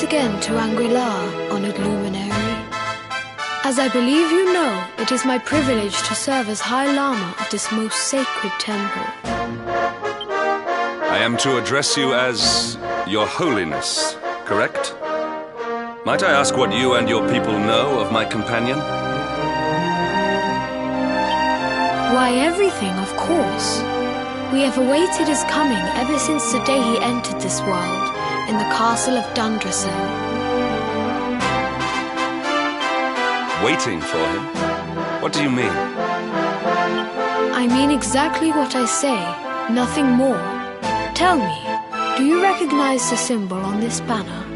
again to Angri-La, honored luminary. As I believe you know, it is my privilege to serve as High Lama of this most sacred temple. I am to address you as Your Holiness, correct? Might I ask what you and your people know of my companion? Why, everything, of course. We have awaited his coming ever since the day he entered this world, in the castle of Dundrasil. Waiting for him? What do you mean? I mean exactly what I say, nothing more. Tell me, do you recognize the symbol on this banner?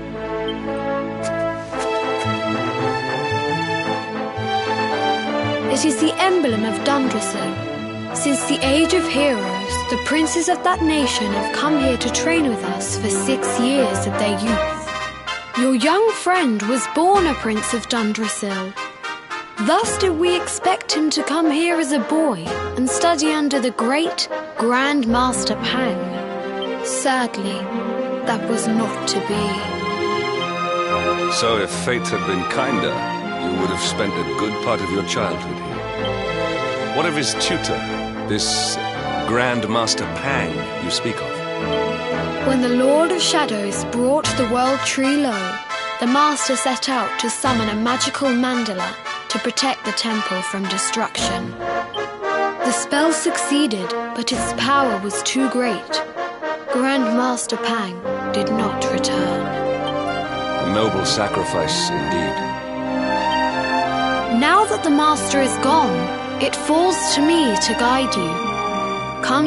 It is the emblem of Dundrasil. Since the age of heroes, the princes of that nation have come here to train with us for 6 years of their youth. Your young friend was born a prince of Dundrasil. Thus did we expect him to come here as a boy and study under the great Grand Master Pang. Sadly, that was not to be. So if fate had been kinder, you would have spent a good part of your childhood here. What of his tutor, this Grand Master Pang you speak of? When the Lord of Shadows brought the world tree low, the Master set out to summon a magical mandala to protect the temple from destruction. The spell succeeded, but its power was too great. Grand Master Pang did not return. A noble sacrifice indeed. Now that the Master is gone, it falls to me to guide you. Come.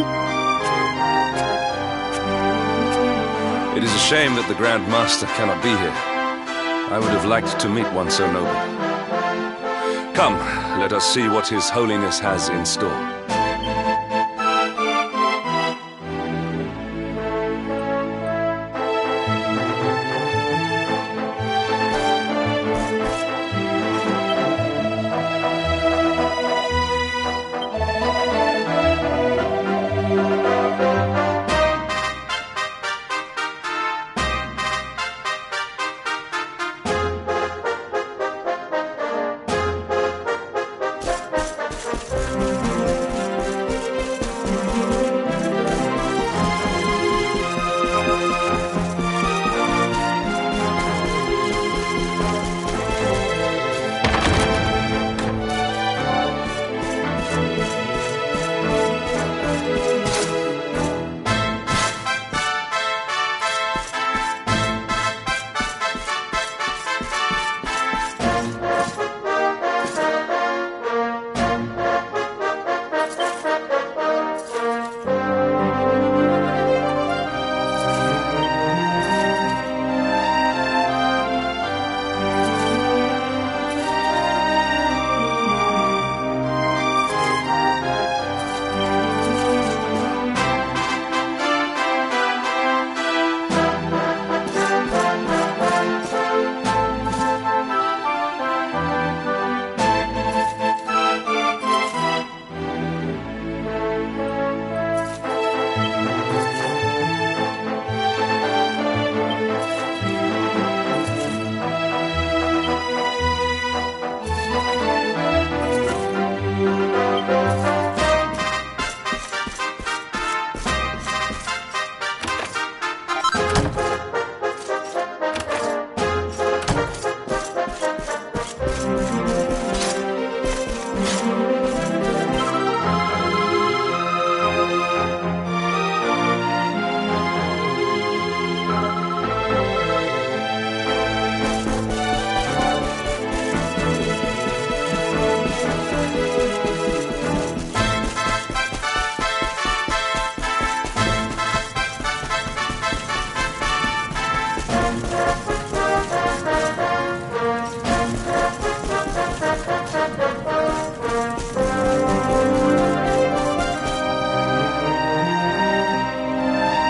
It is a shame that the Grand Master cannot be here. I would have liked to meet one so noble. Come, let us see what His Holiness has in store.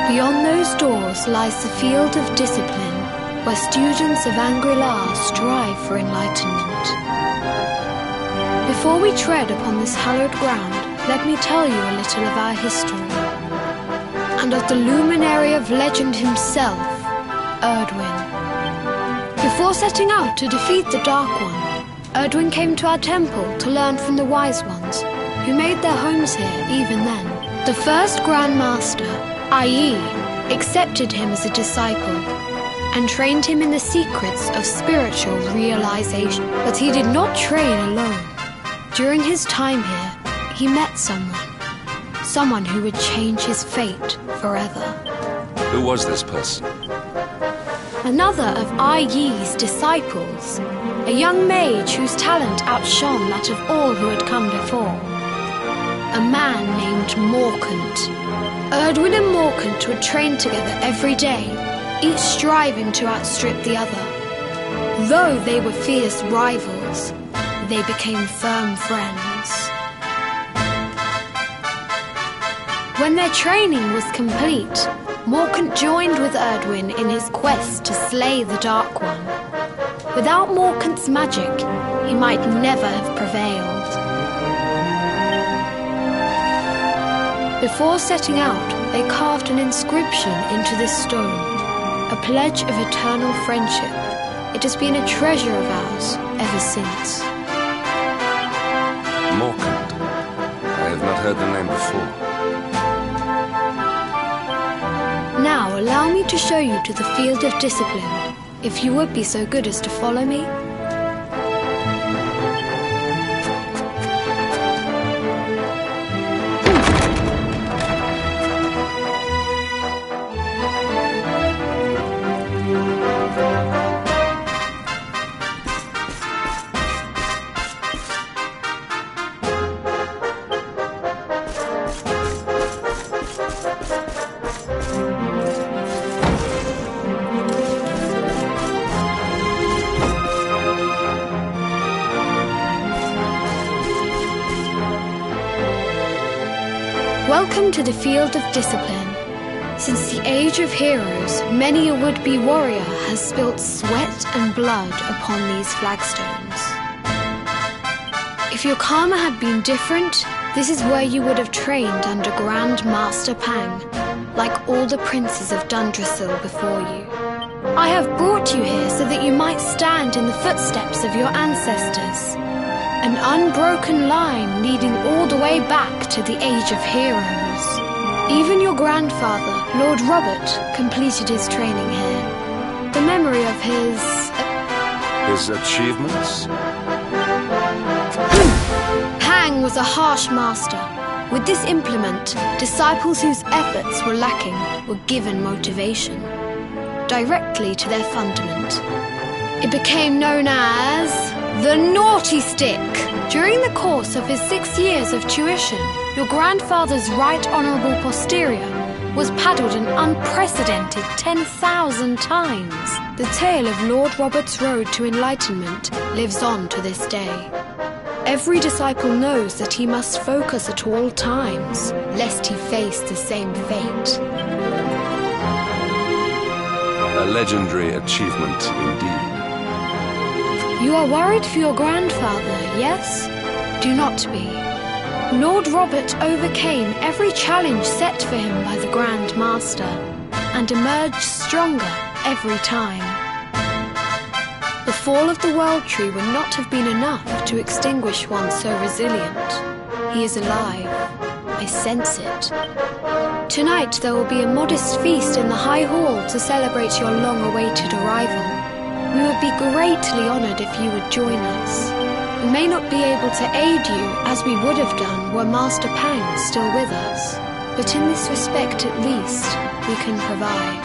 Beyond those doors lies the field of discipline, where students of Angri-La strive for enlightenment. Before we tread upon this hallowed ground, let me tell you a little of our history, and of the luminary of legend himself, Erdwin. Before setting out to defeat the Dark One, Erdwin came to our temple to learn from the Wise Ones, who made their homes here even then. The first Grand Master, Ai, accepted him as a disciple and trained him in the secrets of spiritual realization. But he did not train alone. During his time here, he met someone who would change his fate forever. Who was this person? Another of Ai Yi's disciples, a young mage whose talent outshone that of all who had come before. A man named Morkant. Erdwin and Morkant would train together every day, each striving to outstrip the other. Though they were fierce rivals, they became firm friends. When their training was complete, Morkant joined with Erdwin in his quest to slay the Dark One. Without Morkant's magic, he might never have prevailed. Before setting out, they carved an inscription into this stone, a pledge of eternal friendship. It has been a treasure of ours ever since. Morkant. I have not heard the name before. Now allow me to show you to the field of discipline, if you would be so good as to follow me. Welcome to the field of discipline. Since the age of heroes, many a would-be warrior has spilt sweat and blood upon these flagstones. If your karma had been different, this is where you would have trained under Grand Master Pang, like all the princes of Dundrasil before you. I have brought you here so that you might stand in the footsteps of your ancestors. An unbroken line leading all the way back to the Age of Heroes. Even your grandfather, Lord Robert, completed his training here. The memory of his achievements? Pang was a harsh master. With this implement, disciples whose efforts were lacking were given motivation, directly to their fundament. It became known as the Naughty Stick. During the course of his 6 years of tuition, your grandfather's right honourable posterior was paddled an unprecedented 10,000 times. The tale of Lord Robert's road to enlightenment lives on to this day. Every disciple knows that he must focus at all times, lest he face the same fate. A legendary achievement indeed. You are worried for your grandfather, yes? Do not be. Lord Robert overcame every challenge set for him by the Grand Master, and emerged stronger every time. The fall of the World Tree would not have been enough to extinguish one so resilient. He is alive. I sense it. Tonight there will be a modest feast in the High Hall to celebrate your long-awaited arrival. We would be greatly honoured if you would join us. We may not be able to aid you as we would have done were Master Pang still with us, but in this respect at least, we can provide.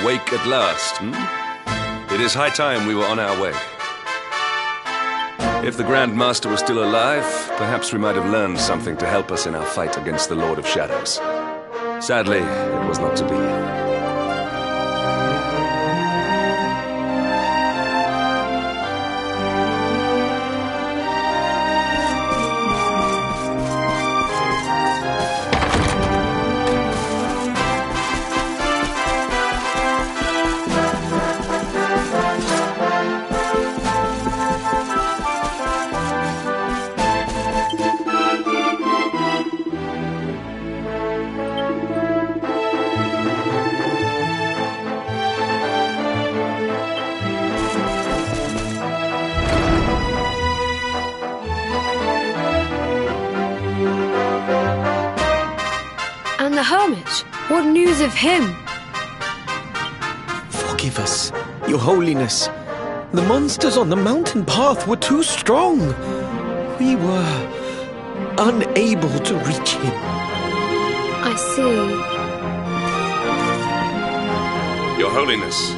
Awake at last, It is high time we were on our way. If the Grand Master was still alive, perhaps we might have learned something to help us in our fight against the Lord of Shadows. Sadly, it was not to be. And the hermit? What news of him? Forgive us, Your Holiness. The monsters on the mountain path were too strong. We were unable to reach him. I see. Your Holiness,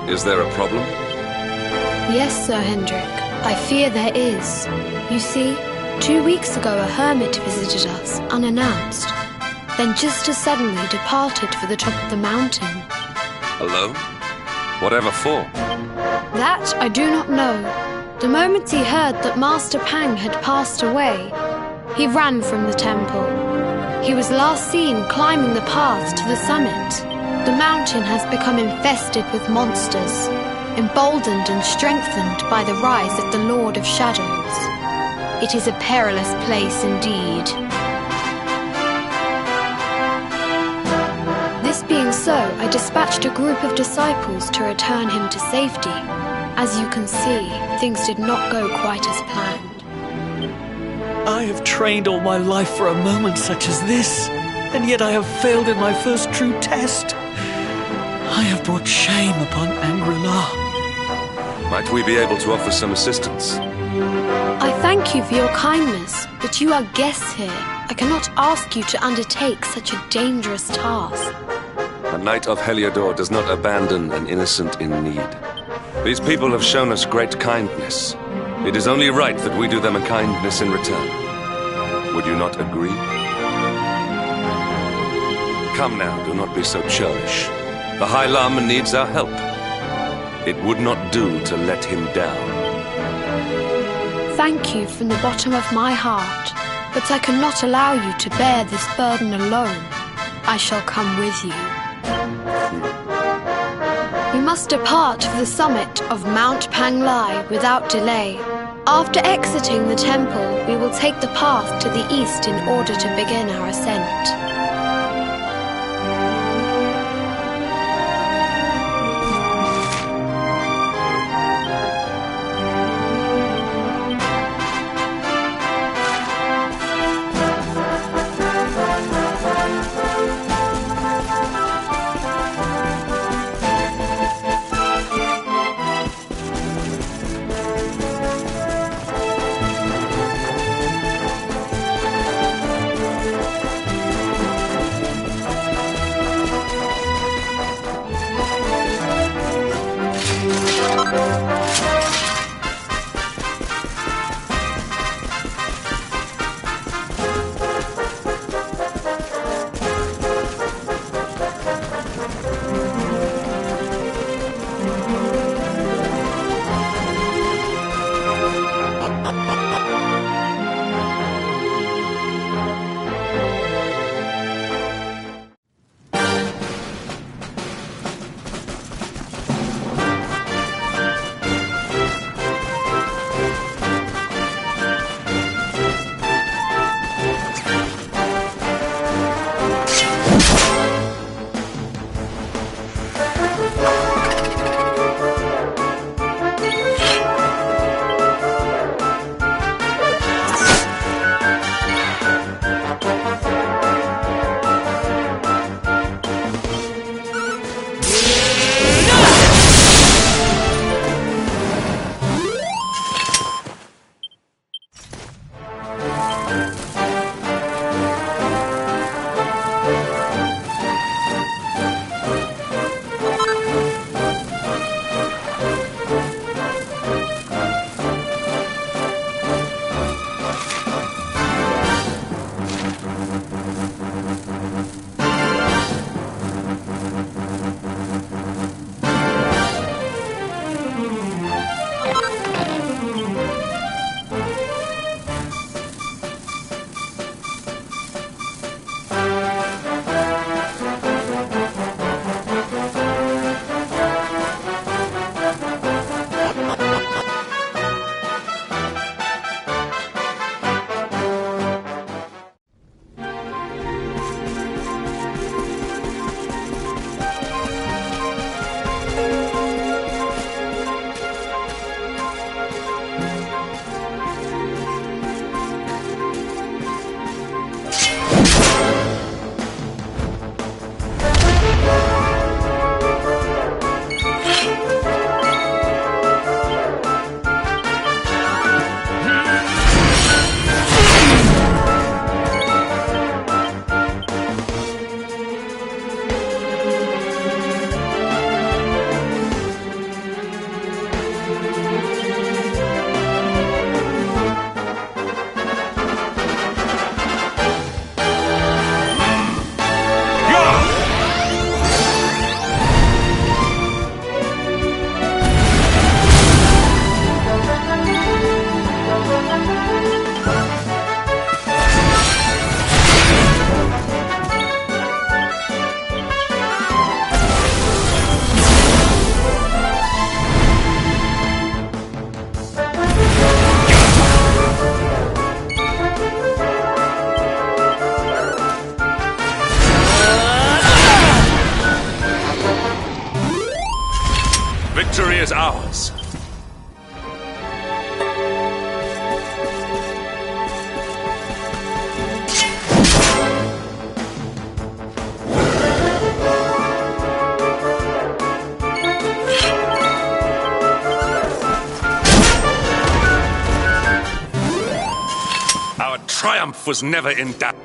is there a problem? Yes, Sir Hendrik. I fear there is. You see, 2 weeks ago a hermit visited us, unannounced. Then just as suddenly departed for the top of the mountain. Alone? Whatever for? That I do not know. The moment he heard that Master Pang had passed away, he ran from the temple. He was last seen climbing the path to the summit. The mountain has become infested with monsters, emboldened and strengthened by the rise of the Lord of Shadows. It is a perilous place indeed. This being so, I dispatched a group of disciples to return him to safety. As you can see, things did not go quite as planned. I have trained all my life for a moment such as this, and yet I have failed in my first true test. I have brought shame upon Angri-La. Might we be able to offer some assistance? I thank you for your kindness, but you are guests here. I cannot ask you to undertake such a dangerous task. A knight of Heliodor does not abandon an innocent in need. These people have shown us great kindness. It is only right that we do them a kindness in return. Would you not agree? Come now, do not be so churlish. The High Lama needs our help. It would not do to let him down. Thank you from the bottom of my heart, but I cannot allow you to bear this burden alone. I shall come with you. We must depart for the summit of Mount Panglai without delay. After exiting the temple, we will take the path to the east in order to begin our ascent. is ours. Our triumph was never in doubt.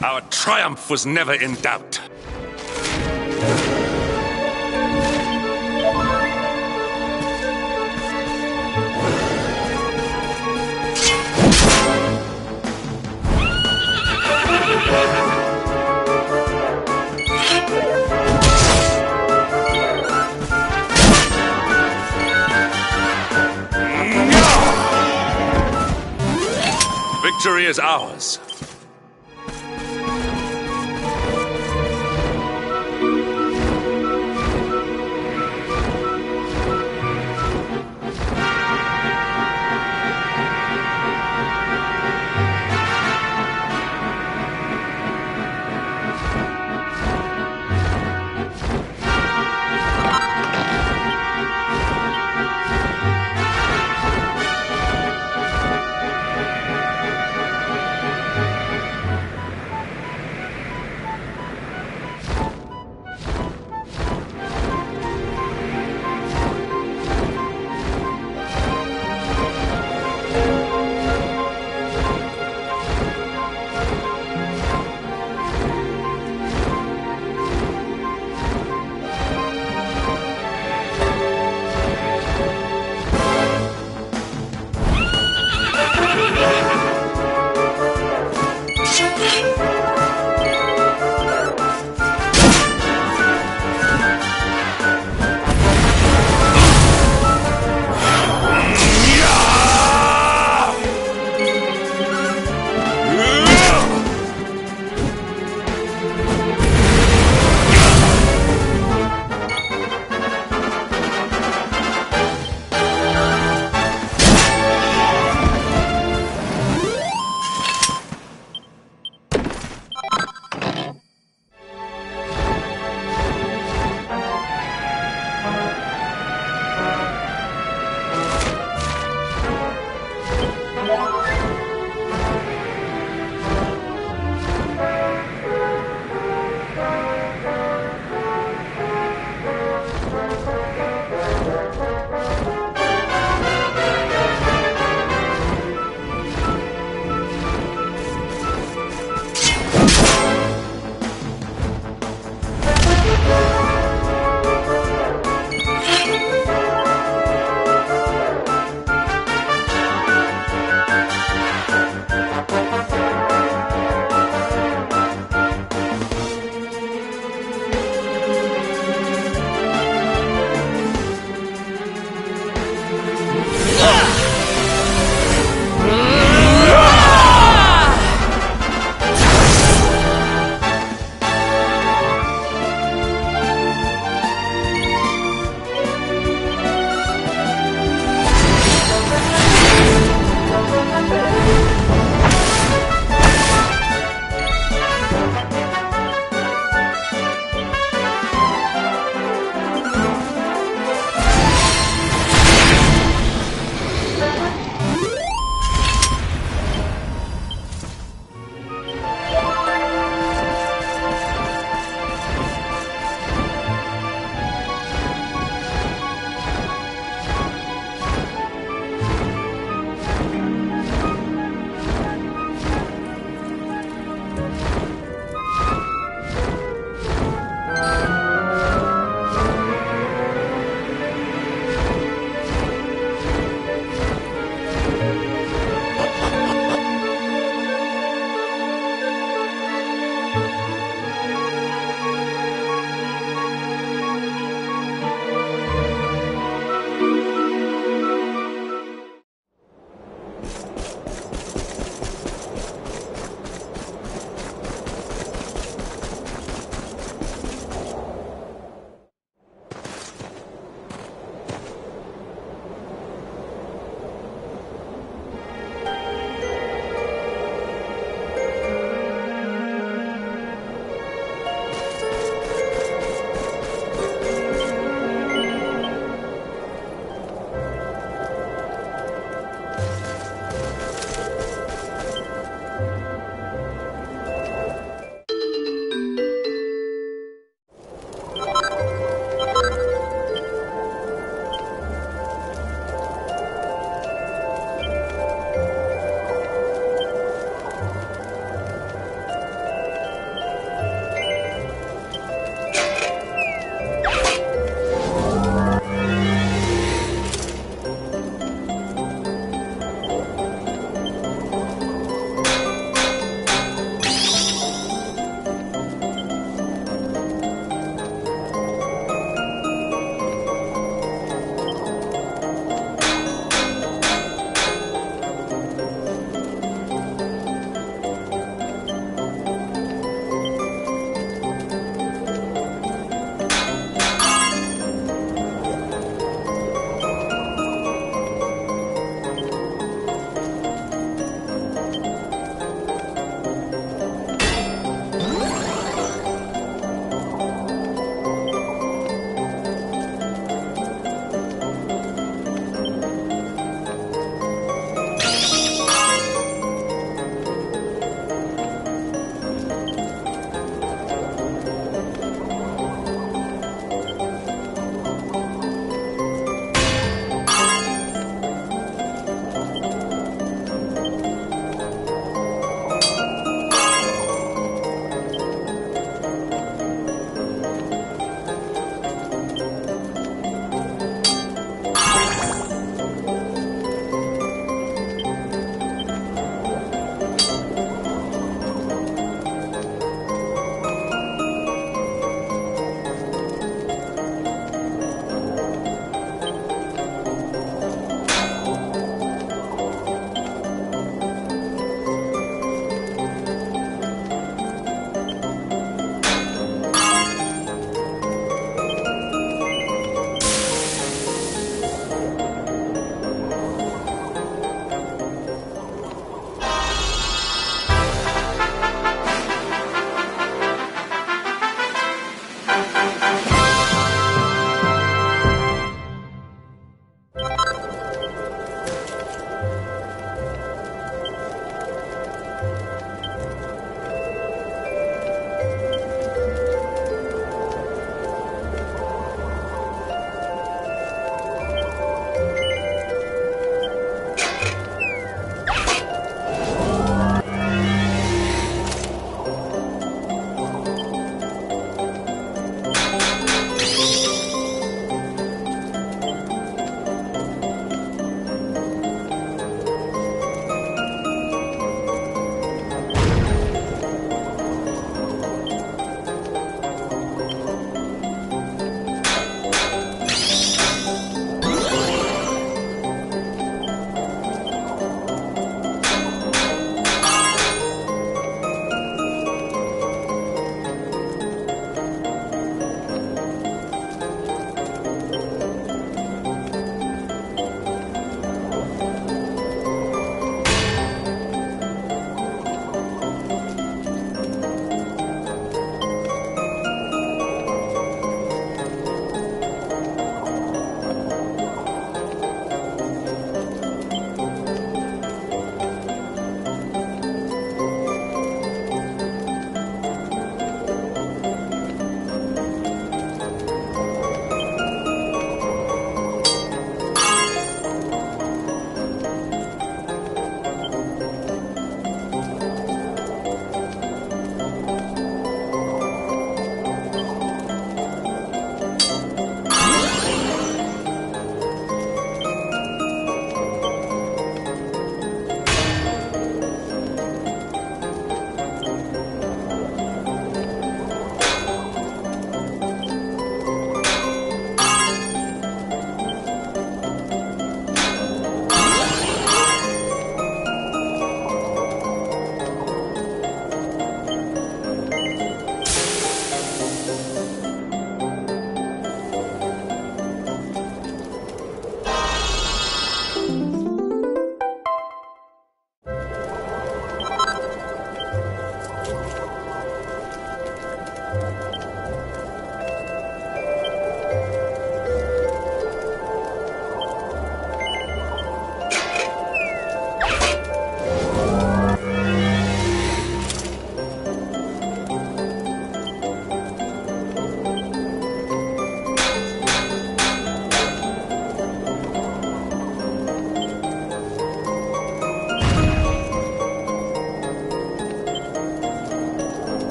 Our triumph was never in doubt. Victory is ours.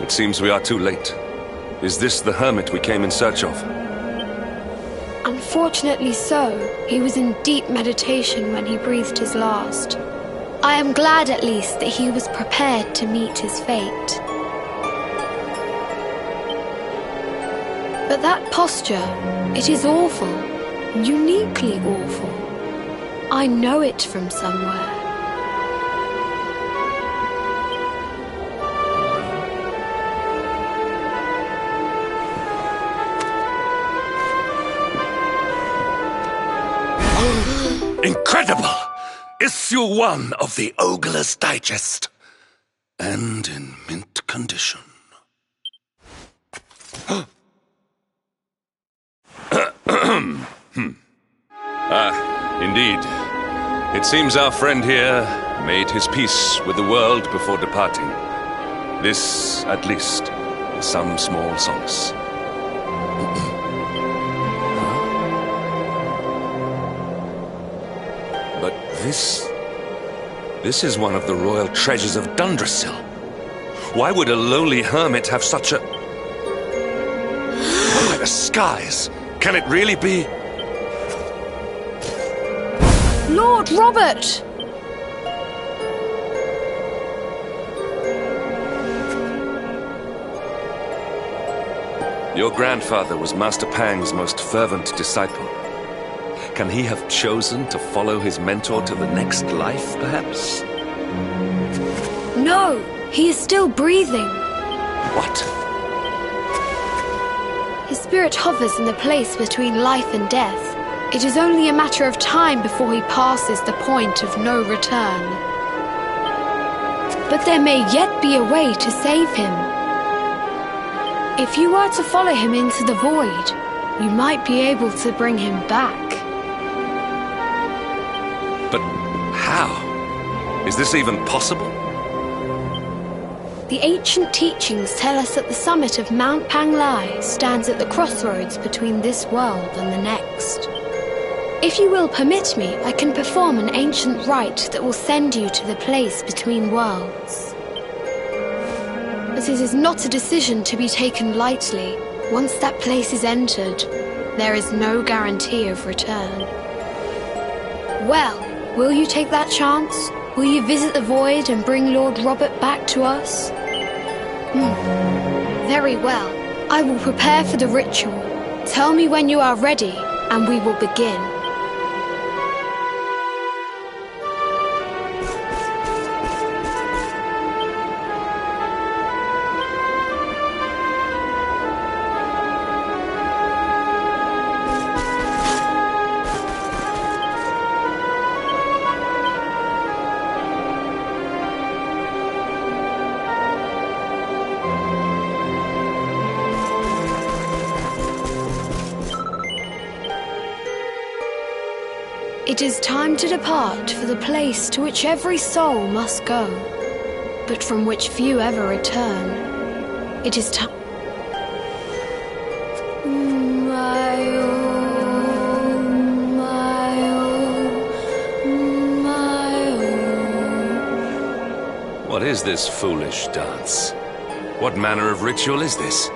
It seems we are too late. Is this the hermit we came in search of? Unfortunately so. He was in deep meditation when he breathed his last. I am glad at least that he was prepared to meet his fate. But that posture, it is awful. Uniquely awful. I know it from somewhere. Incredible! Issue 1 of the Ogler's Digest. And in mint condition. Indeed. It seems our friend here made his peace with the world before departing. This, at least, is some small solace. But this is one of the royal treasures of Dundrasil. Why would a lowly hermit have such a... Oh, by the skies! Can it really be... Lord Robert! Your grandfather was Master Pang's most fervent disciple. Can he have chosen to follow his mentor to the next life, perhaps? No, he is still breathing. What? His spirit hovers in the place between life and death. It is only a matter of time before he passes the point of no return. But there may yet be a way to save him. If you were to follow him into the void, you might be able to bring him back. But how? Is this even possible? The ancient teachings tell us that the summit of Mount Panglai stands at the crossroads between this world and the next. If you will permit me, I can perform an ancient rite that will send you to the place between worlds. But it is not a decision to be taken lightly. Once that place is entered, there is no guarantee of return. Well, will you take that chance? Will you visit the void and bring Lord Robert back to us? Very well. I will prepare for the ritual. Tell me when you are ready, and we will begin. It is time to depart for the place to which every soul must go, but from which few ever return. It is time... What is this foolish dance? What manner of ritual is this?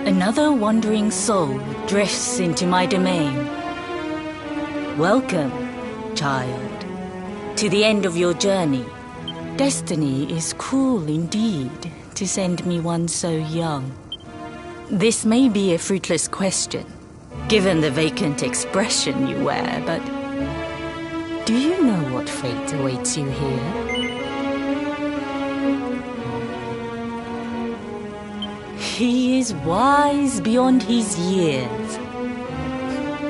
Another wandering soul drifts into my domain. Welcome, child, to the end of your journey. Destiny is cruel indeed to send me one so young. This may be a fruitless question, given the vacant expression you wear, but do you know what fate awaits you here? He is wise beyond his years.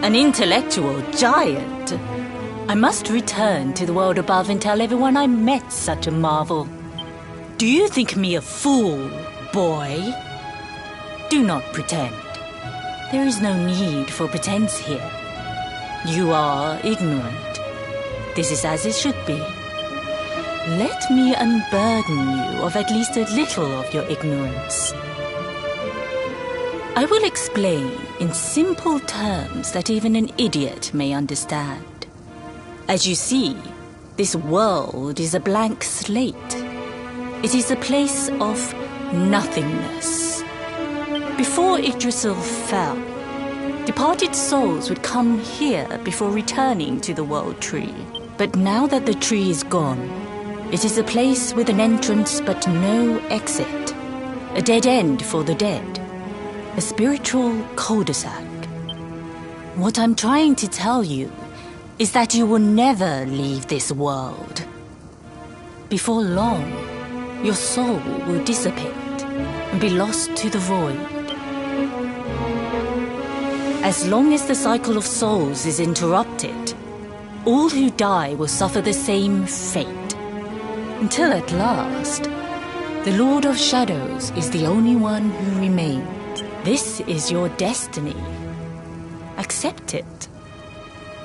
An intellectual giant. I must return to the world above and tell everyone I met such a marvel. Do you think me a fool, boy? Do not pretend. There is no need for pretense here. You are ignorant. This is as it should be. Let me unburden you of at least a little of your ignorance. I will explain in simple terms that even an idiot may understand. As you see, this world is a blank slate. It is a place of nothingness. Before Yggdrasil fell, departed souls would come here before returning to the World Tree. But now that the tree is gone, it is a place with an entrance but no exit. A dead end for the dead. A spiritual cul-de-sac. What I'm trying to tell you is that you will never leave this world. Before long, your soul will dissipate and be lost to the void. As long as the cycle of souls is interrupted, all who die will suffer the same fate. Until at last, the Lord of Shadows is the only one who remains. This is your destiny. Accept it,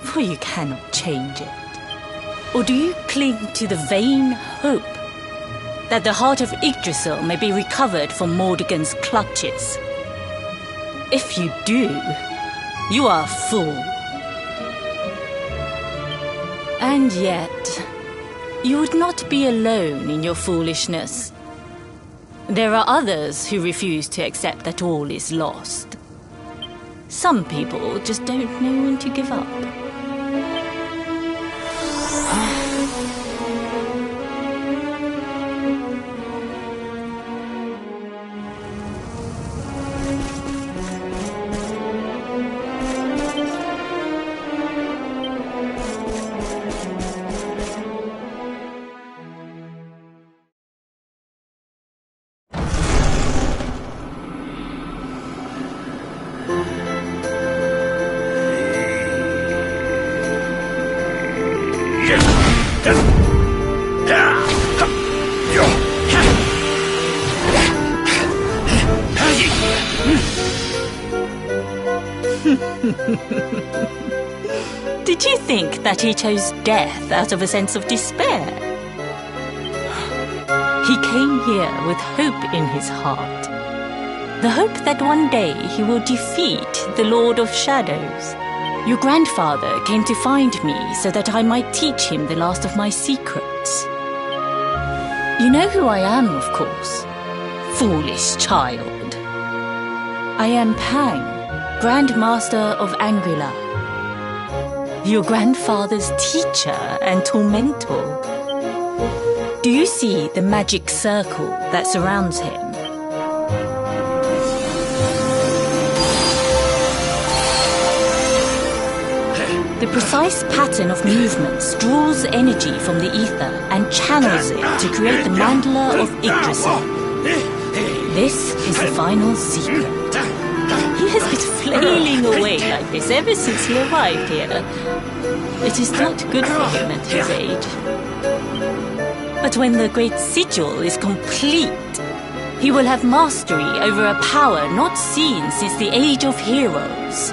for you cannot change it. Or do you cling to the vain hope that the heart of Yggdrasil may be recovered from Mordegon's clutches? If you do, you are a fool. And yet, you would not be alone in your foolishness. There are others who refuse to accept that all is lost. Some people just don't know when to give up. Did you think that he chose death out of a sense of despair? He came here with hope in his heart. The hope that one day he will defeat the Lord of Shadows. Your grandfather came to find me so that I might teach him the last of my secrets. You know who I am, of course. Foolish child. I am Pang, Grand Master of Angrila. Your grandfather's teacher and tormentor. Do you see the magic circle that surrounds him? The precise pattern of movements draws energy from the ether and channels it to create the mandala of Yggdrasil. This is the final secret. He has been flailing away like this ever since he arrived here. It is not good for him at his age. But when the great sigil is complete, he will have mastery over a power not seen since the Age of Heroes.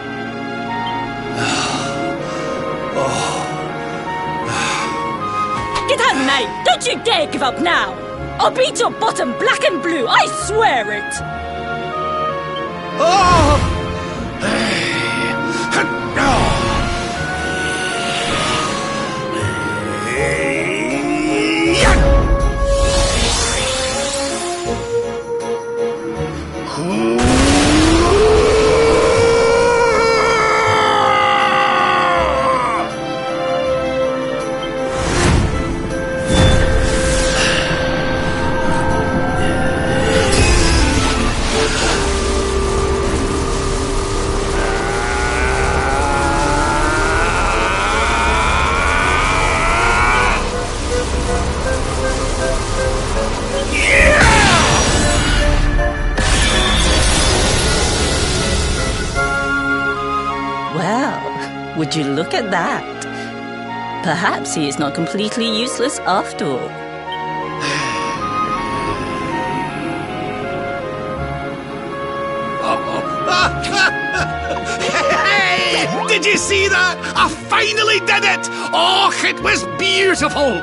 Get out, knight! Don't you dare give up now! I'll beat your bottom black and blue, I swear it! Would you look at that? Perhaps he is not completely useless after all. Hey! Did you see that? I finally did it! Oh, it was beautiful!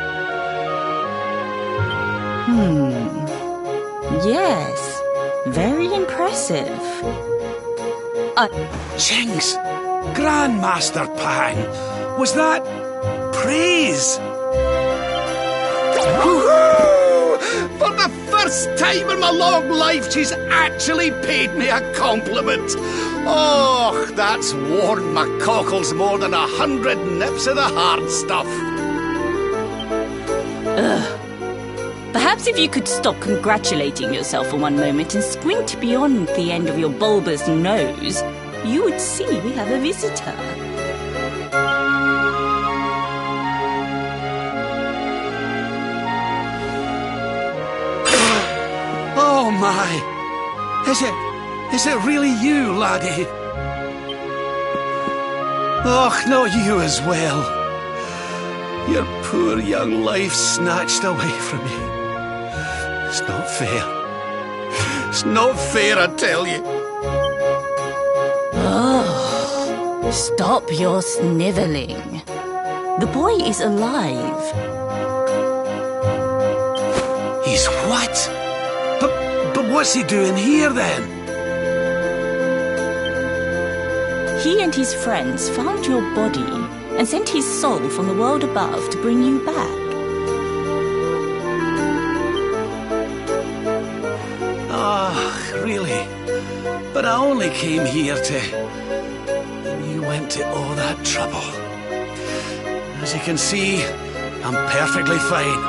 Yes, very impressive. Jinx! Grandmaster Pang! Was that praise? Woohoo! For the first time in my long life, she's actually paid me a compliment. Oh, that's warmed my cockles more than 100 nips of the hard stuff. Perhaps if you could stop congratulating yourself for one moment and squint beyond the end of your bulbous nose, you would see we have a visitor. Oh my! Is it really you, laddie? Oh, not you as well. Your poor young life snatched away from you. It's not fair. It's not fair, I tell you. Oh, stop your snivelling. The boy is alive. He's what? But what's he doing here then? He and his friends found your body and sent his soul from the world above to bring you back. Really? But I only came here to... And you went to all that trouble. As you can see, I'm perfectly fine.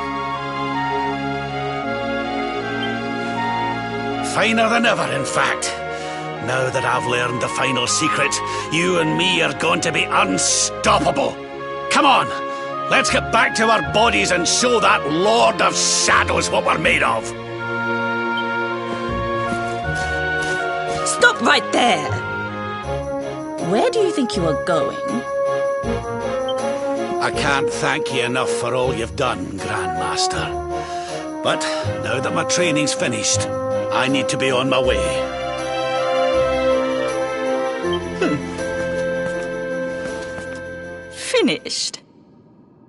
Finer than ever, in fact. Now that I've learned the final secret, you and me are going to be unstoppable. Come on, let's get back to our bodies and show that Lord of Shadows what we're made of. Stop right there! Where do you think you are going? I can't thank you enough for all you've done, Grandmaster. But now that my training's finished, I need to be on my way. Finished?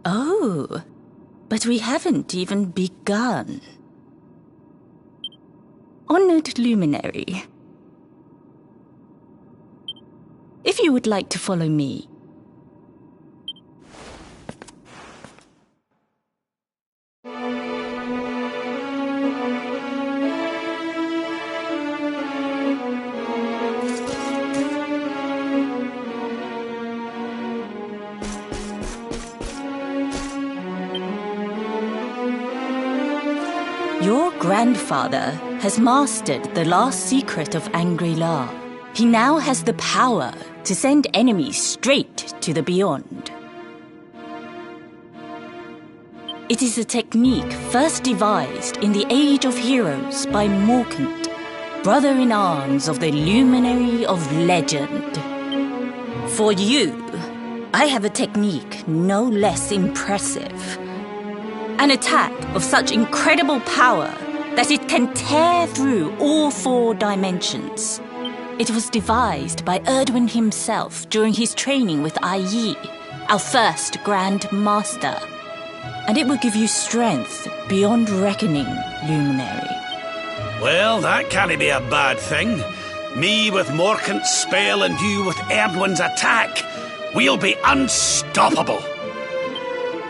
Oh, but we haven't even begun. Honored Luminary, if you would like to follow me. Your grandfather has mastered the last secret of Angri-La. He now has the power to send enemies straight to the beyond. It is a technique first devised in the Age of Heroes by Morkant, brother-in-arms of the Luminary of Legend. For you, I have a technique no less impressive. An attack of such incredible power that it can tear through all 4 dimensions. It was devised by Erdwin himself during his training with Ai Yi, our first Grand Master. And it will give you strength beyond reckoning, Luminary. Well, that can't be a bad thing. Me with Morkant's spell and you with Erdwin's attack. We'll be unstoppable.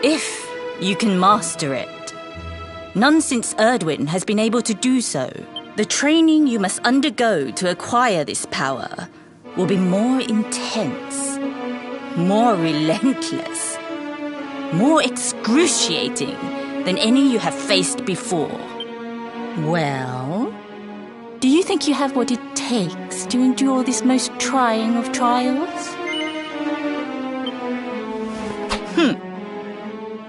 If you can master it. None since Erdwin has been able to do so. The training you must undergo to acquire this power will be more intense, more relentless, more excruciating than any you have faced before. Well, do you think you have what it takes to endure this most trying of trials?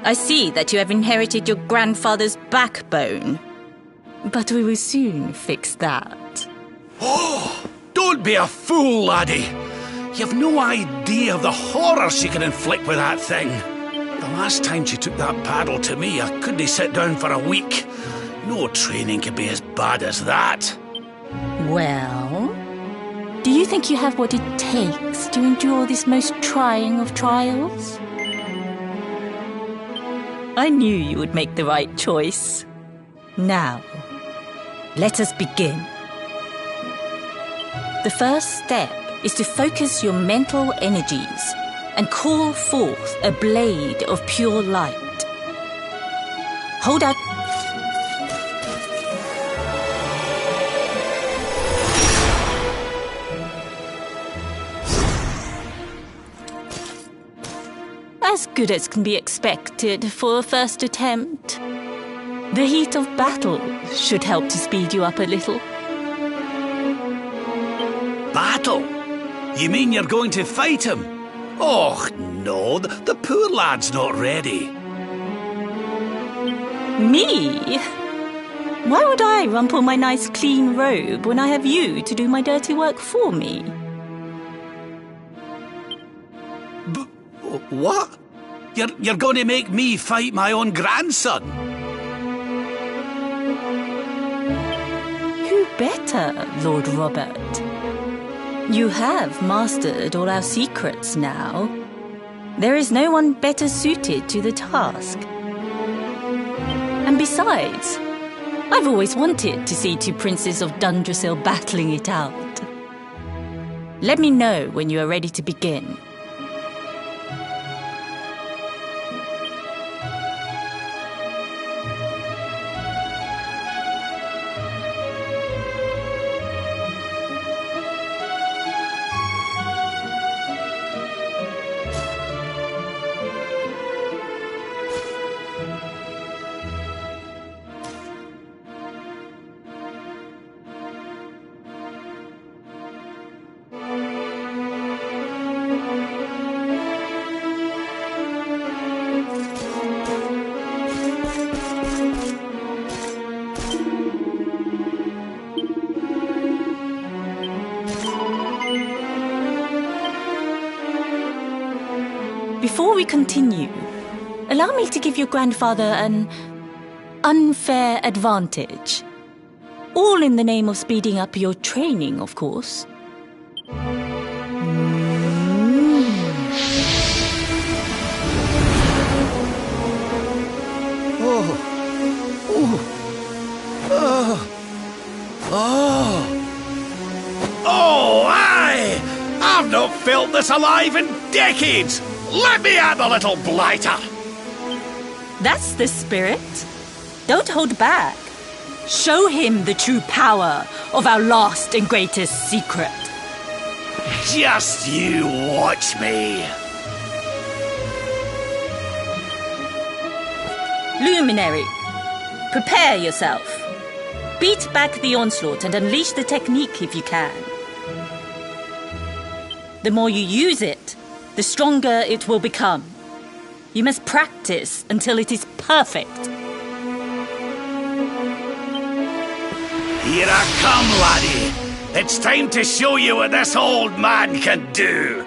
I see that you have inherited your grandfather's backbone. But we will soon fix that. Oh, don't be a fool, laddie. You've no idea of the horror she can inflict with that thing. The last time she took that paddle to me, I couldn't sit down for a week. No training could be as bad as that. Well, do you think you have what it takes to endure this most trying of trials? I knew you would make the right choice. Now, let us begin. The first step is to focus your mental energies and call forth a blade of pure light. Hold out. As good as can be expected for a first attempt. The heat of battle should help to speed you up a little. Battle? You mean you're going to fight him? Oh, no, the poor lad's not ready. Me? Why would I rumple my nice clean robe when I have you to do my dirty work for me? What? You're going to make me fight my own grandson? Who better, Lord Robert? You have mastered all our secrets now. There is no one better suited to the task. And besides, I've always wanted to see two princes of Dundrasil battling it out. Let me know when you are ready to begin. Before we continue, allow me to give your grandfather an unfair advantage. All in the name of speeding up your training, of course. Oh, aye! I've not felt this alive in decades! Let me at the little blighter! That's the spirit. Don't hold back. Show him the true power of our last and greatest secret. Just you watch me. Luminary, prepare yourself. Beat back the onslaught and unleash the technique if you can. The more you use it, the stronger it will become. You must practice until it is perfect. Here I come, laddie. It's time to show you what this old man can do.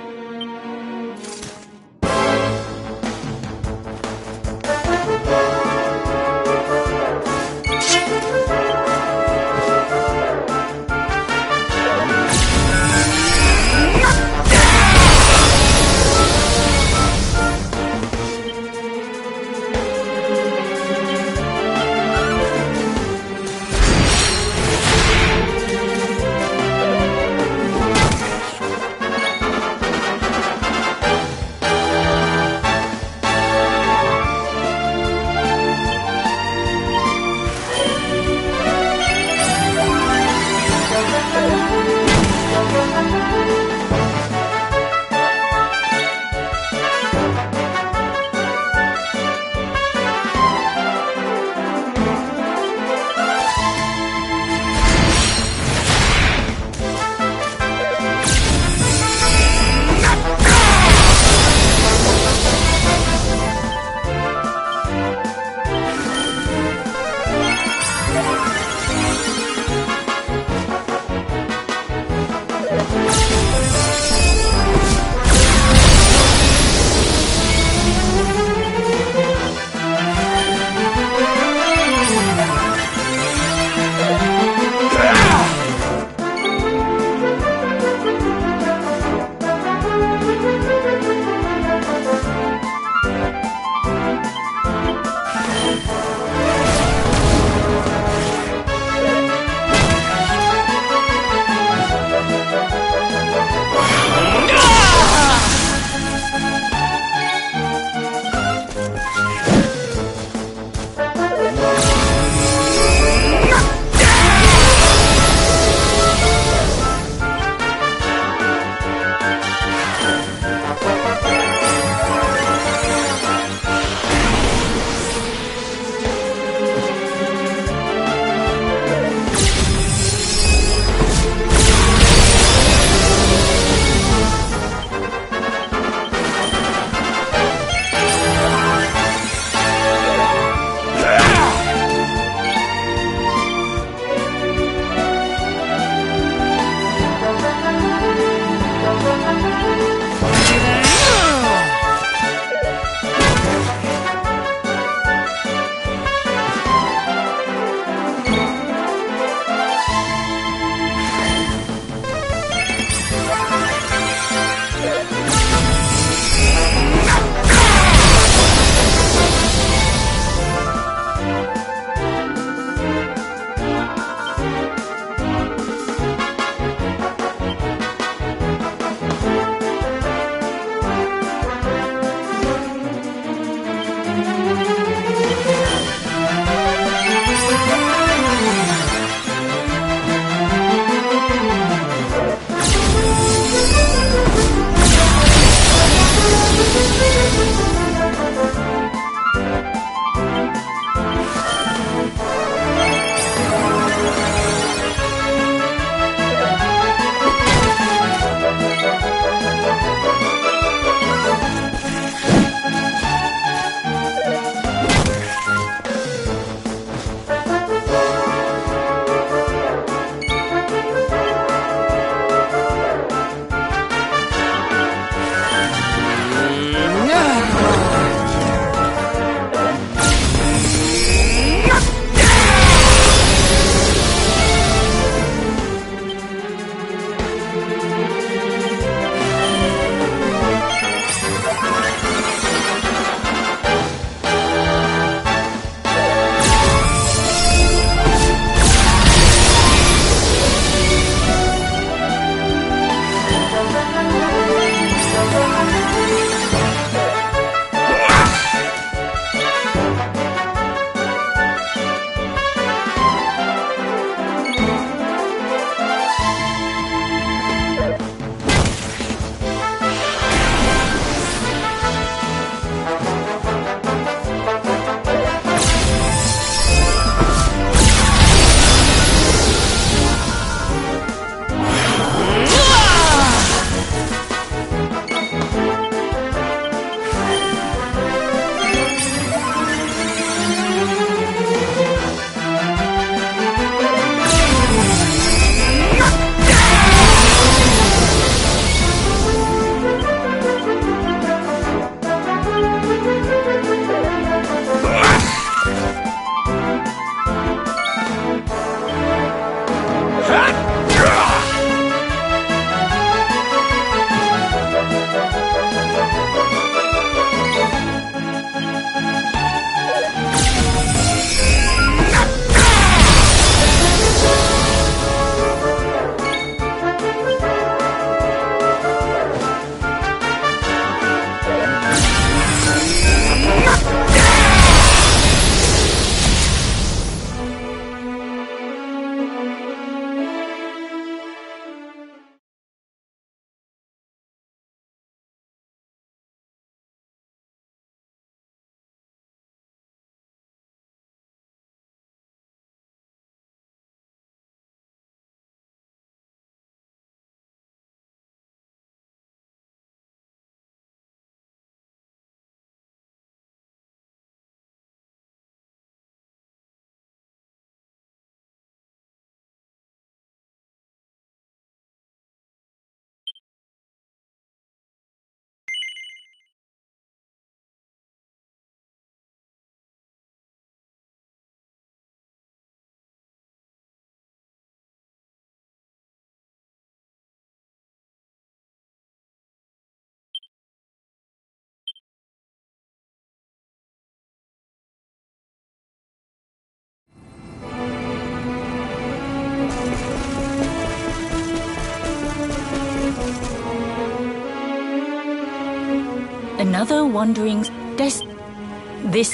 Another wandering this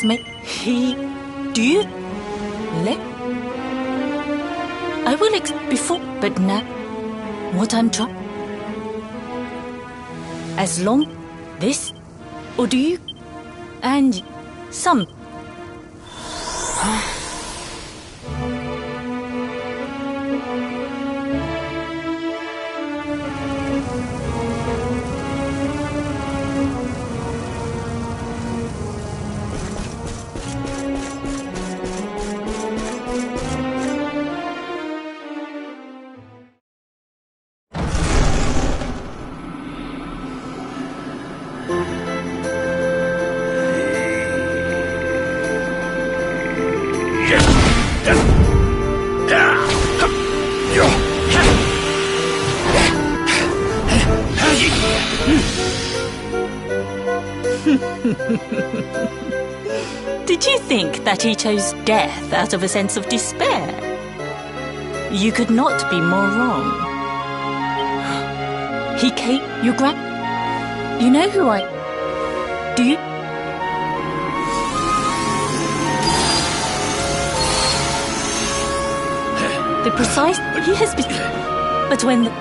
may he do you let I will before but now what I'm trying as long this or do you and some Did you think that he chose death out of a sense of despair? You could not be more wrong. He came... You know who I... Do you... The precise... He has been... But when the...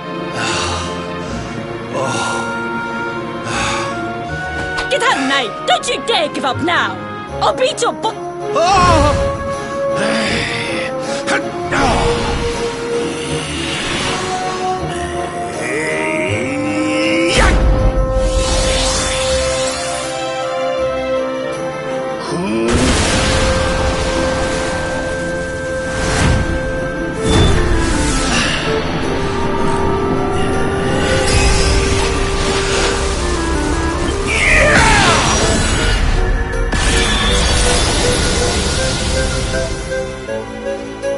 Get out, Nay! Don't you dare give up now! I'll beat your butt!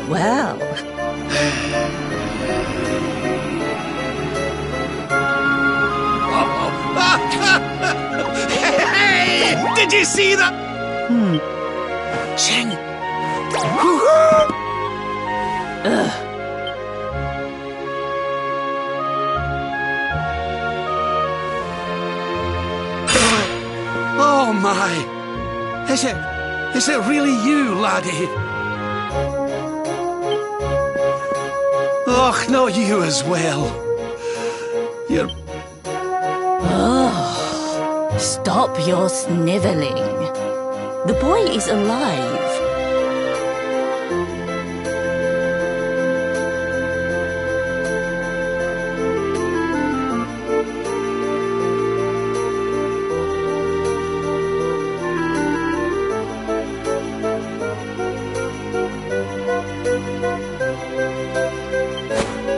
Well... Hey! Did you see that? Sheng! Oh my! Is it really you, laddie? Och, not you as well. You're... Oh, stop your snivelling. The boy is alive.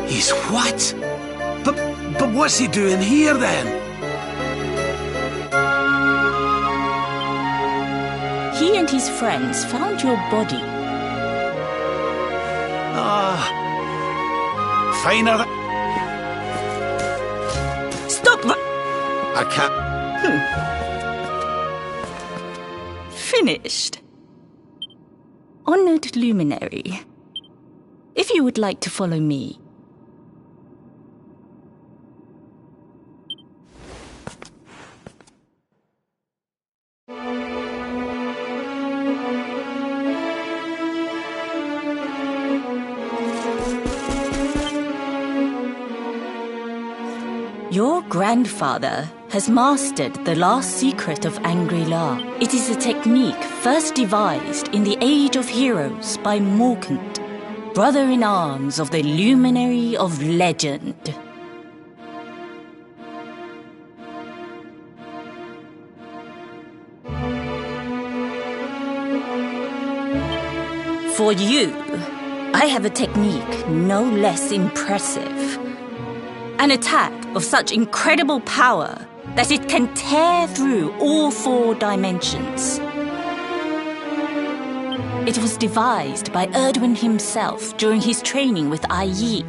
He's what? But what's he doing here then? He and his friends found your body. Finer than... Stop! I can't... Finished. Honored luminary, if you would like to follow me. Your grandfather has mastered the last secret of Angri-La. It is a technique first devised in the Age of Heroes by Morkant, brother-in-arms of the Luminary of Legend. For you, I have a technique no less impressive. An attack of such incredible power that it can tear through all 4 dimensions. It was devised by Erdwin himself during his training with Ai Yi,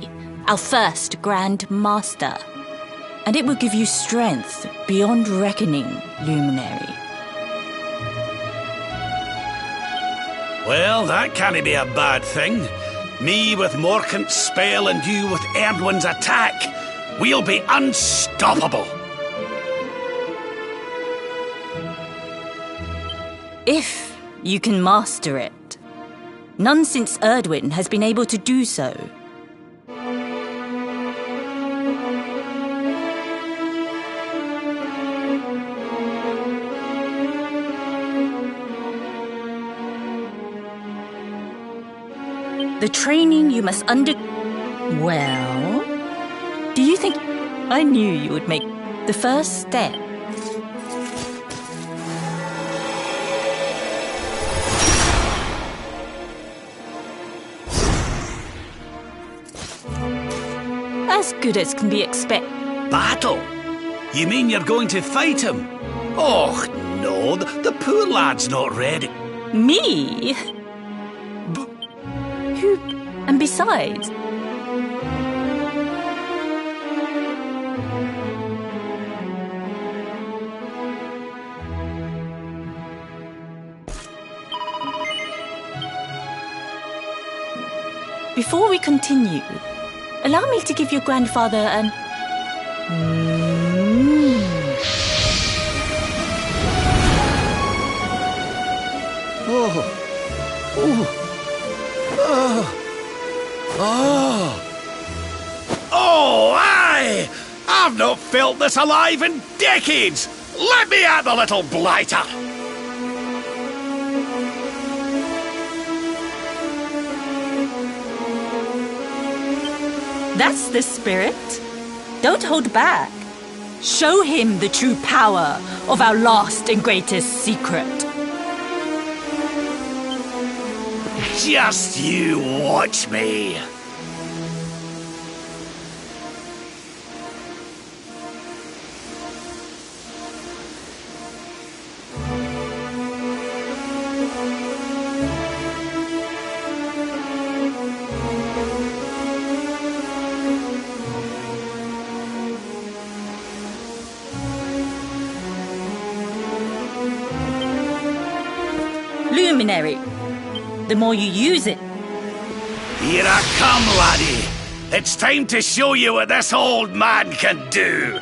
our first Grand Master. And it will give you strength beyond reckoning, Luminary. Well, that can't be a bad thing. Me with Morkant's spell and you with Erdwin's attack. We'll be unstoppable. If you can master it. None since Erdwin has been able to do so. The training you must Well, do you think I knew you would make the first step? As good as can be expected. Battle? You mean you're going to fight him? Oh, no, the poor lad's not ready. Me? Who? And besides... Before we continue, allow me to give your grandfather an... Oh, aye! I've not felt this alive in decades! Let me at the little blighter! That's the spirit. Don't hold back. Show him the true power of our last and greatest secret. Just you watch me. Luminary. The more you use it... Here I come, laddie. It's time to show you what this old man can do.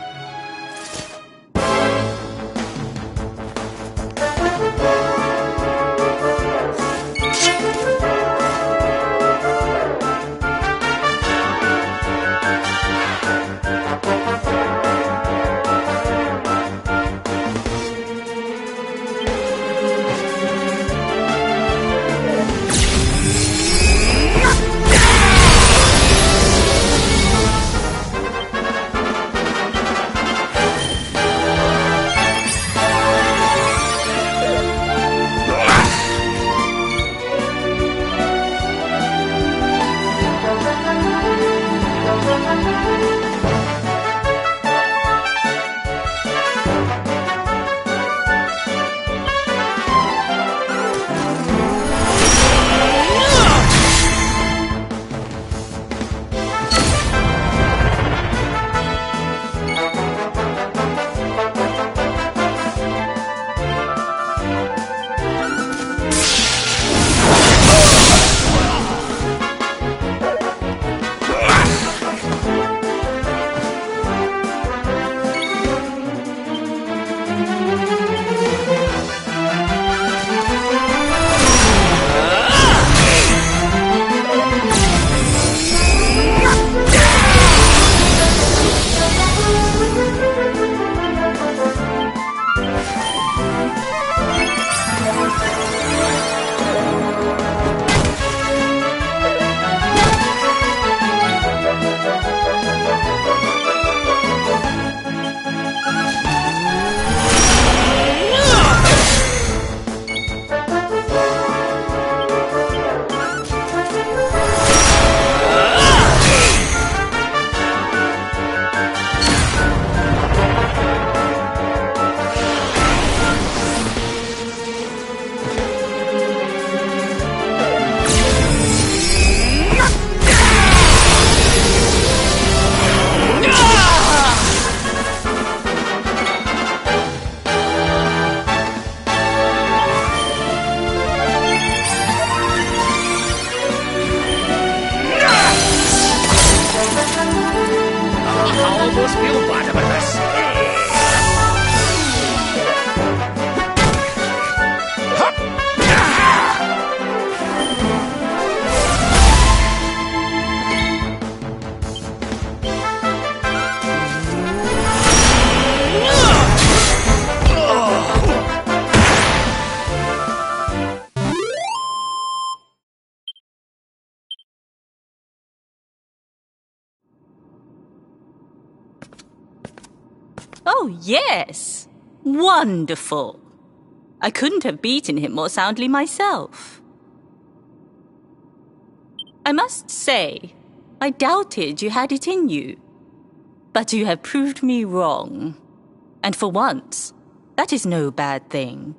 Oh, yes. Wonderful. I couldn't have beaten him more soundly myself. I must say, I doubted you had it in you. But you have proved me wrong. And for once, that is no bad thing.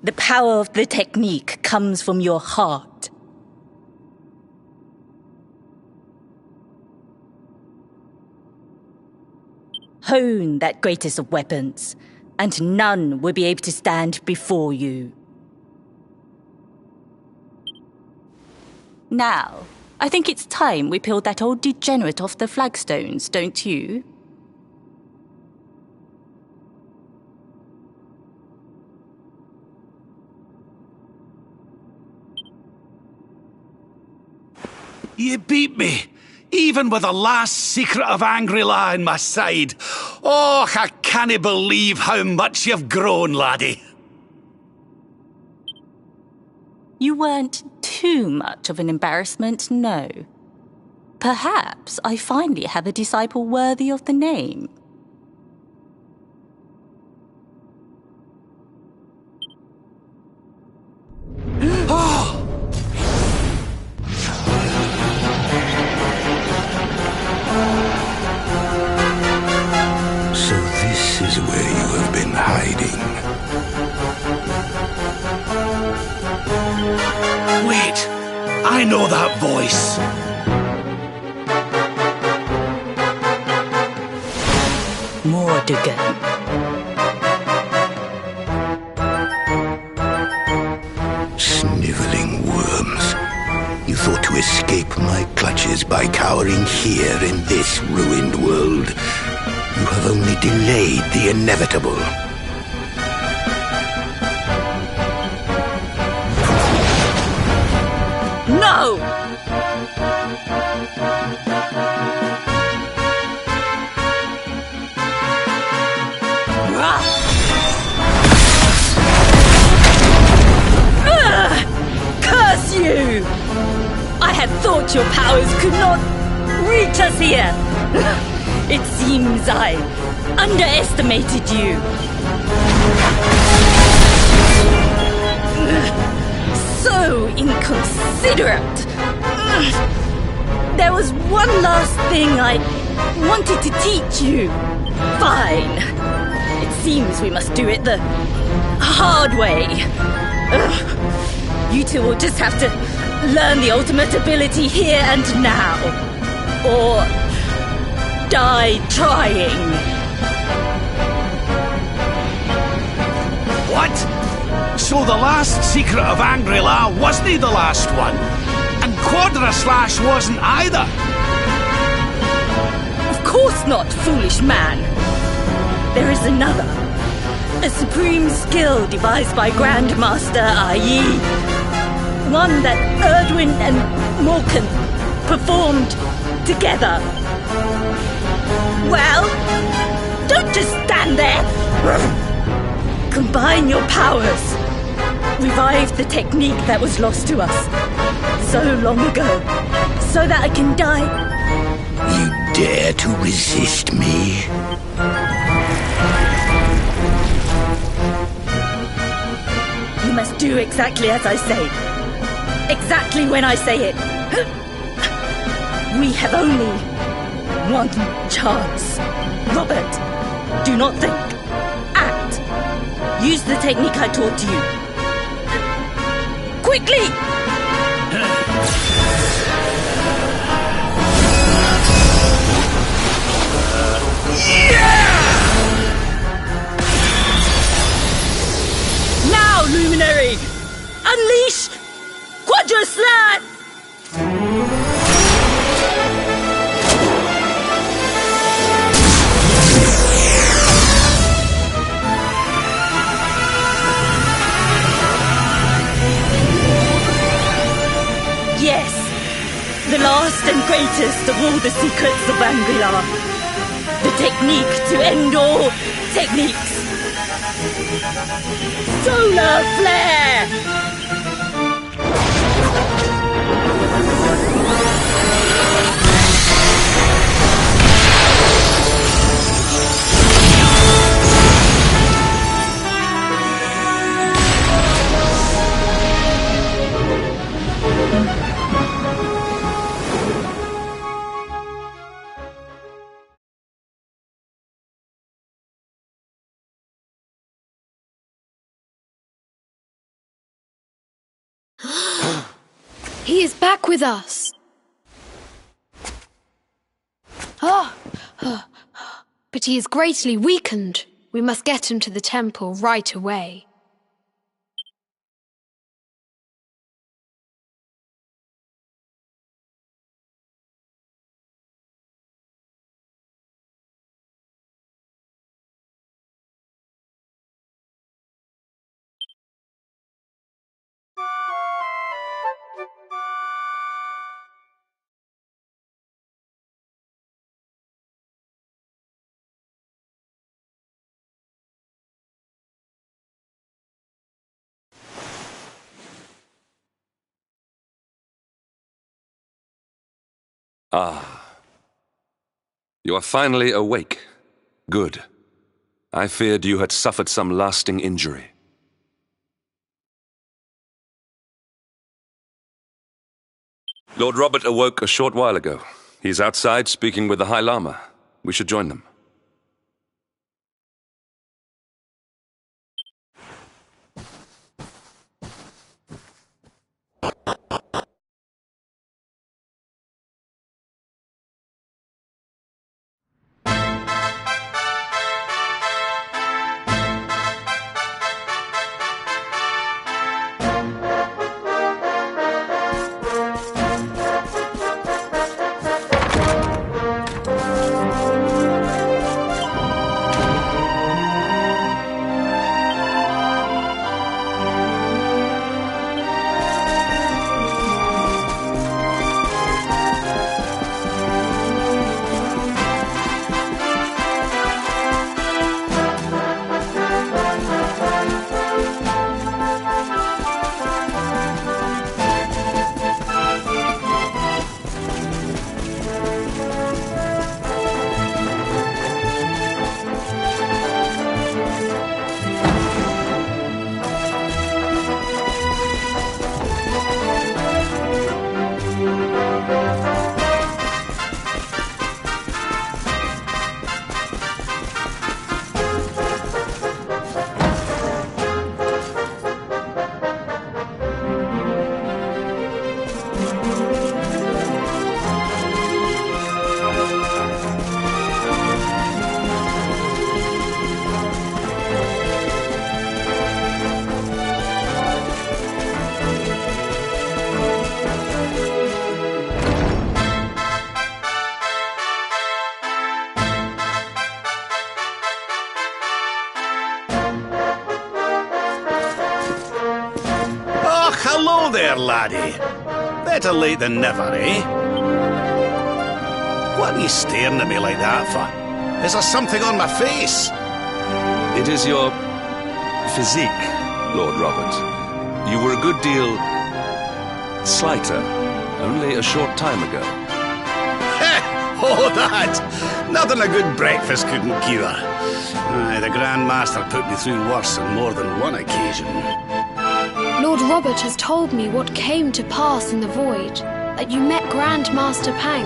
The power of the technique comes from your heart. Hone that greatest of weapons, and none will be able to stand before you. Now, I think it's time we peeled that old degenerate off the flagstones, don't you? You beat me, even with the last secret of Angri-La in my side. Oh, I can't believe how much you've grown, laddie. You weren't too much of an embarrassment, no. Perhaps I finally have a disciple worthy of the name. So this is where you have been hiding. Wait, I know that voice. Mordegon. Sniveling worms. You thought to escape my clutches by cowering here in this ruined world. You have only delayed the inevitable. No! Curse you! I had thought your powers could not reach us here. It seems I underestimated you. So inconsiderate. There was one last thing I wanted to teach you. Fine. It seems we must do it the hard way. You two will just have to learn the ultimate ability here and now. Or die trying. What? So the last secret of Angri-La wasn't the last one? And Quadraslash wasn't either? Of course not, foolish man. There is another. A supreme skill devised by Grandmaster Ai. One that Erdwin and Morkan performed together. Well, don't just stand there. Combine your powers. Revive the technique that was lost to us so long ago, so that I can die. You dare to resist me? You must do exactly as I say. Exactly when I say it. We have only one chance. Robert, do not think. Act. Use the technique I taught you. Quickly! Now, Luminary! Unleash Quadraslash! Yes, the last and greatest of all the secrets of Angri-La. The technique to end all techniques. Solar Flare! He is back with us. But he is greatly weakened. We must get him to the temple right away. Ah. You are finally awake. Good. I feared you had suffered some lasting injury. Lord Robert awoke a short while ago. He's outside speaking with the High Lama. We should join them. Hello there, laddie. Better late than never, eh? What are you staring at me like that for? Is there something on my face? It is your physique, Lord Robert. You were a good deal slighter only a short time ago. Oh, that! Nothing a good breakfast couldn't cure. Aye, the Grand Master put me through worse on more than one occasion. Lord Robert has told me what came to pass in the void, that you met Grand Master Pang,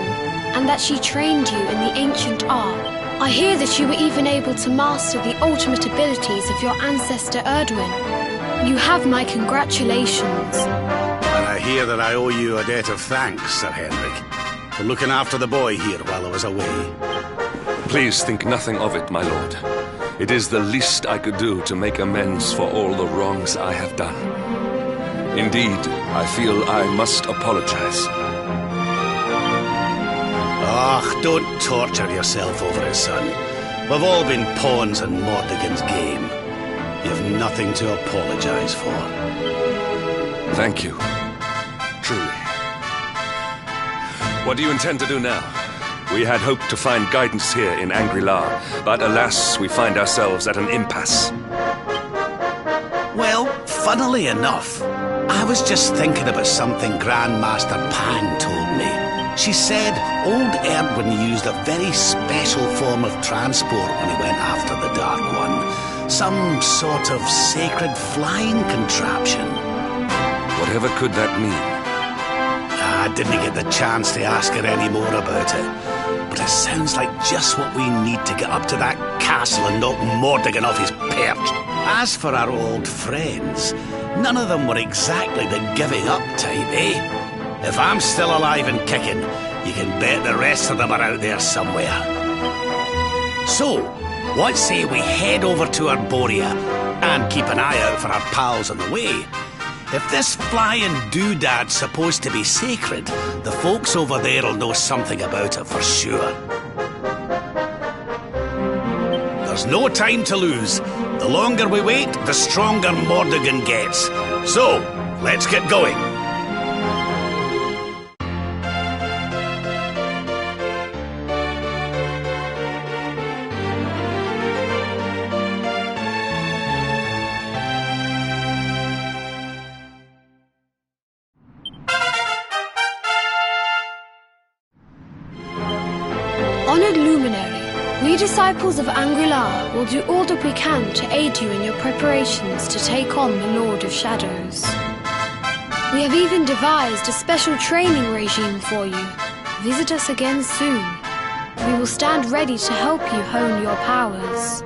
and that she trained you in the ancient art. I hear that you were even able to master the ultimate abilities of your ancestor Erdwin. You have my congratulations. And I hear that I owe you a debt of thanks, Sir Henrik, for looking after the boy here while I was away. Please think nothing of it, my lord. It is the least I could do to make amends for all the wrongs I have done. Indeed, I feel I must apologize. Ah, don't torture yourself over it, son. We've all been pawns in Mordegon's game. You've nothing to apologize for. Thank you. Truly. What do you intend to do now? We had hoped to find guidance here in Angri-La, but alas, we find ourselves at an impasse. Well, funnily enough, I was just thinking about something Grandmaster Pan told me. She said old Erdwin used a very special form of transport when he went after the Dark One. Some sort of sacred flying contraption. Whatever could that mean? I didn't get the chance to ask her any more about it. But it sounds like just what we need to get up to that castle and knock Mordegon off his perch. As for our old friends, none of them were exactly the giving up type, eh? If I'm still alive and kicking, you can bet the rest of them are out there somewhere. So, what say we head over to Arborea and keep an eye out for our pals on the way? If this flying doodad's supposed to be sacred, the folks over there will know something about it for sure. There's no time to lose. The longer we wait, the stronger Mordegon gets. So, let's get going. Honored Luminary, we disciples of Angrilar will do all that we can to aid you in your preparations to take on the Lord of Shadows. We have even devised a special training regime for you. Visit us again soon. We will stand ready to help you hone your powers.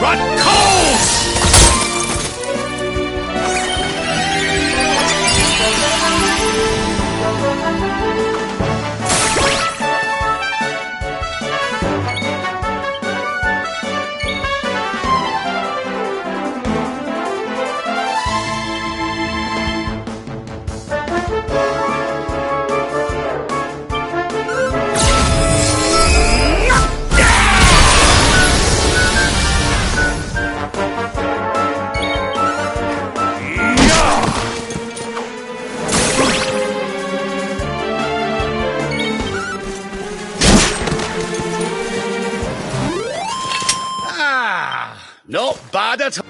Run cold! Not bad at